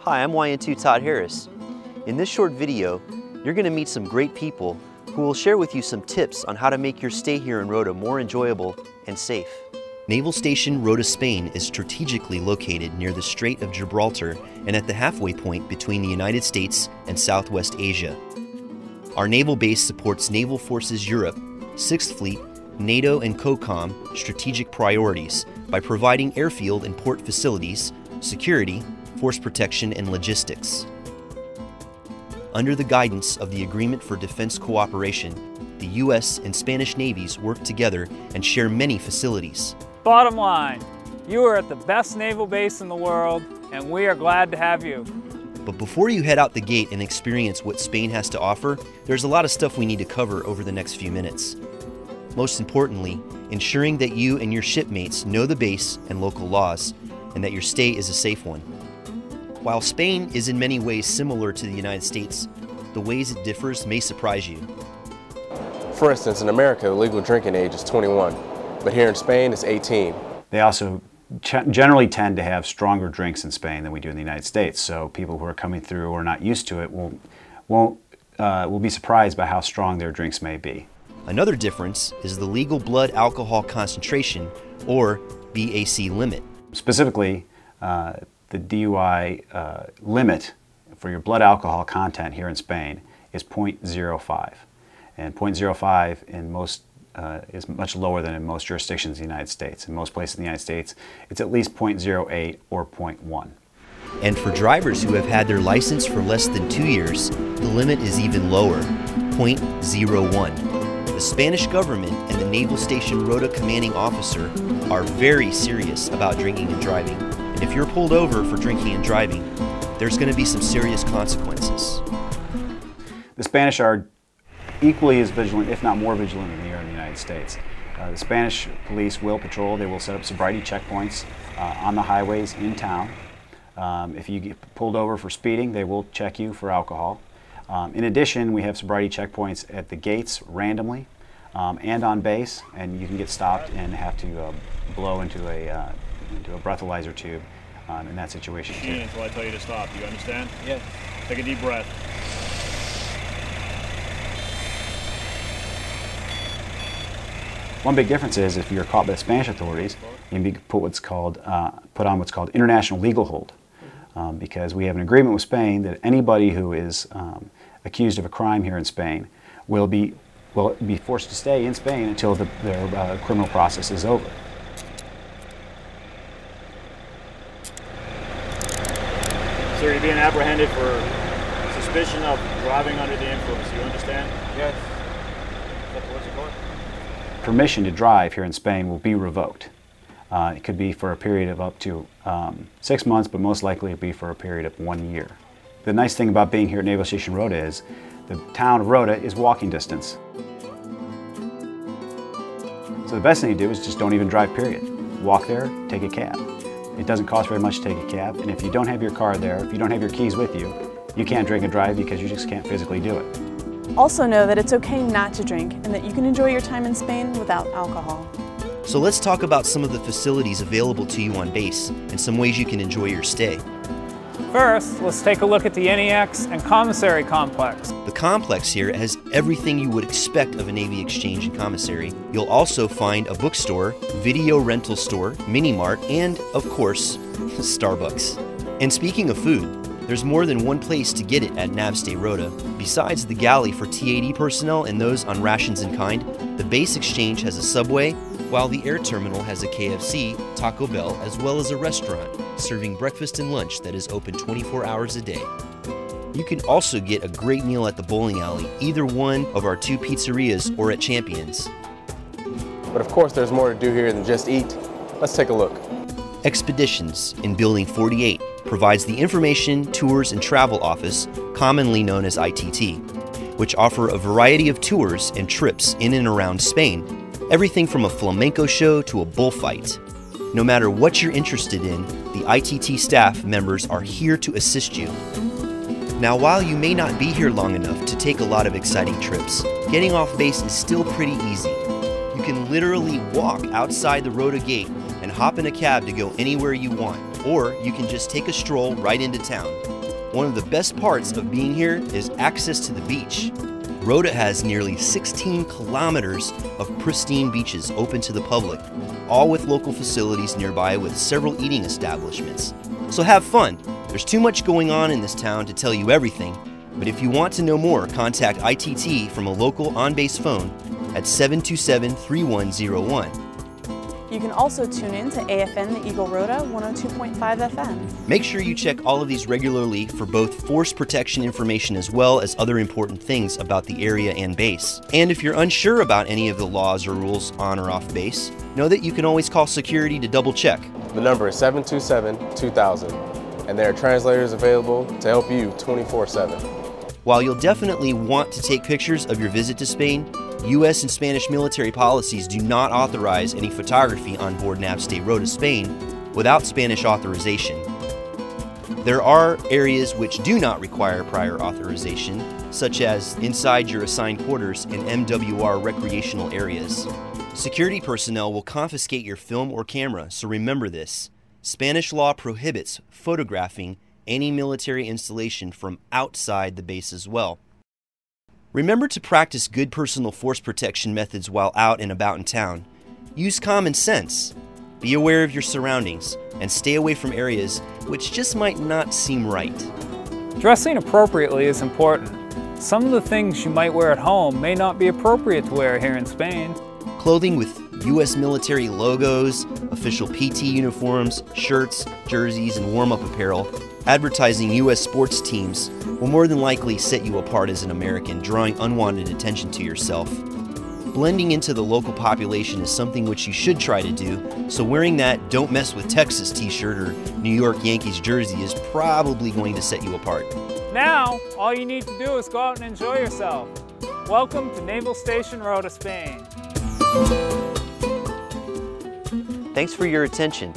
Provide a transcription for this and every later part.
Hi, I'm YN2 Todd Harris. In this short video, you're going to meet some great people who will share with you some tips on how to make your stay here in Rota more enjoyable and safe. Naval Station Rota, Spain is strategically located near the Strait of Gibraltar and at the halfway point between the United States and Southwest Asia. Our naval base supports Naval Forces Europe, 6th Fleet, NATO and COCOM strategic priorities by providing airfield and port facilities, security, force protection, and logistics. Under the guidance of the Agreement for Defense Cooperation, the U.S. and Spanish navies work together and share many facilities. Bottom line, you are at the best naval base in the world, and we are glad to have you. But before you head out the gate and experience what Spain has to offer, there's a lot of stuff we need to cover over the next few minutes. Most importantly, ensuring that you and your shipmates know the base and local laws, and that your stay is a safe one. While Spain is in many ways similar to the United States, the ways it differs may surprise you. For instance, in America, the legal drinking age is 21, but here in Spain it's 18. They also generally tend to have stronger drinks in Spain than we do in the United States, so people who are coming through or not used to it will be surprised by how strong their drinks may be. Another difference is the legal blood alcohol concentration, or BAC limit. Specifically, the DUI limit for your blood alcohol content here in Spain is 0.05, and 0.05 in most is much lower than in most jurisdictions in the United States. In most places in the United States, it's at least 0.08 or 0.1. And for drivers who have had their license for less than 2 years, the limit is even lower, 0.01. The Spanish government and the Naval Station Rota commanding officer are very serious about drinking and driving. And if you're pulled over for drinking and driving, there's going to be some serious consequences. The Spanish are equally as vigilant, if not more vigilant, than we are in the United States. The Spanish police will patrol. They will set up sobriety checkpoints on the highways in town. If you get pulled over for speeding, they will check you for alcohol. In addition, we have sobriety checkpoints at the gates randomly and on base, and you can get stopped and have to blow into a breathalyzer tube in that situation too. Until I tell you to stop. Do you understand? Yes. Take a deep breath. One big difference is if you're caught by the Spanish authorities, you can be put on what's called international legal hold, because we have an agreement with Spain that anybody who is accused of a crime here in Spain will be forced to stay in Spain until their criminal process is over. So you're being apprehended for suspicion of driving under the influence. Do you understand? Yes. What's it called? Permission to drive here in Spain will be revoked. It could be for a period of up to 6 months, but most likely it'll be for a period of 1 year. The nice thing about being here at Naval Station Rota is the town of Rota is walking distance. So the best thing to do is just don't even drive, period. Walk there, take a cab. It doesn't cost very much to take a cab, and if you don't have your car there, if you don't have your keys with you, you can't drink and drive because you just can't physically do it. Also know that it's okay not to drink and that you can enjoy your time in Spain without alcohol. So let's talk about some of the facilities available to you on base and some ways you can enjoy your stay. First, let's take a look at the NEX and commissary complex. The complex here has everything you would expect of a Navy exchange and commissary. You'll also find a bookstore, video rental store, mini-mart, and, of course, Starbucks. And speaking of food, there's more than one place to get it at Navstay Rota. Besides the galley for T-80 personnel and those on rations in kind, the base exchange has a Subway, while the air terminal has a KFC, Taco Bell, as well as a restaurant serving breakfast and lunch that is open 24 hours a day. You can also get a great meal at the bowling alley, either one of our 2 pizzerias or at Champions. But of course there's more to do here than just eat. Let's take a look. Expeditions in Building 48 provides the Information, Tours, and Travel Office, commonly known as ITT, which offer a variety of tours and trips in and around Spain. Everything from a flamenco show to a bullfight. No matter what you're interested in, the ITT staff members are here to assist you. Now, while you may not be here long enough to take a lot of exciting trips, getting off base is still pretty easy. You can literally walk outside the Rota gate and hop in a cab to go anywhere you want, or you can just take a stroll right into town. one of the best parts of being here is access to the beach. Rota has nearly 16 kilometers of pristine beaches open to the public, all with local facilities nearby with several eating establishments. So have fun. There's too much going on in this town to tell you everything, but if you want to know more, contact ITT from a local on-base phone at 727-3101. You can also tune in to AFN the Eagle Rota 102.5 FM. Make sure you check all of these regularly for both force protection information as well as other important things about the area and base. And if you're unsure about any of the laws or rules on or off base, know that you can always call security to double check. The number is 727-2000, and there are translators available to help you 24/7. While you'll definitely want to take pictures of your visit to Spain, U.S. and Spanish military policies do not authorize any photography on board Naval Station Rota, Spain, without Spanish authorization. There are areas which do not require prior authorization, such as inside your assigned quarters and MWR recreational areas. Security personnel will confiscate your film or camera, so remember this. Spanish law prohibits photographing any military installation from outside the base as well. Remember to practice good personal force protection methods while out and about in town. Use common sense. Be aware of your surroundings and stay away from areas which just might not seem right. Dressing appropriately is important. Some of the things you might wear at home may not be appropriate to wear here in Spain. Clothing with U.S. military logos, official PT uniforms, shirts, jerseys, and warm-up apparel advertising U.S. sports teams will more than likely set you apart as an American, drawing unwanted attention to yourself. Blending into the local population is something which you should try to do, so wearing that "Don't Mess with Texas" t-shirt or New York Yankees jersey is probably going to set you apart. Now, all you need to do is go out and enjoy yourself. Welcome to Naval Station Rota, Spain. Thanks for your attention.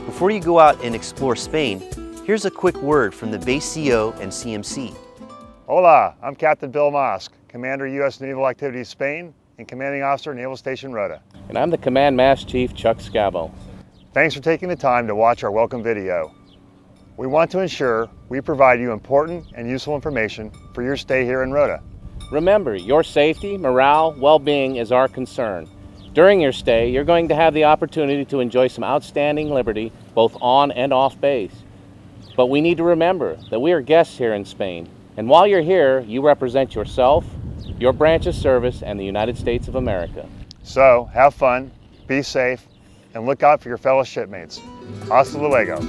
Before you go out and explore Spain, here's a quick word from the base CO and CMC. Hola, I'm Captain Bill Mosk, Commander U.S. Naval Activities Spain and Commanding Officer, Naval Station Rota. And I'm the Command Mast Chief, Chuck Scavo. Thanks for taking the time to watch our welcome video. We want to ensure we provide you important and useful information for your stay here in Rota. Remember, your safety, morale, well-being is our concern. During your stay, you're going to have the opportunity to enjoy some outstanding liberty, both on and off base. But we need to remember that we are guests here in Spain, and while you're here, you represent yourself, your branch of service, and the United States of America. So, have fun, be safe, and look out for your fellow shipmates. Hasta luego.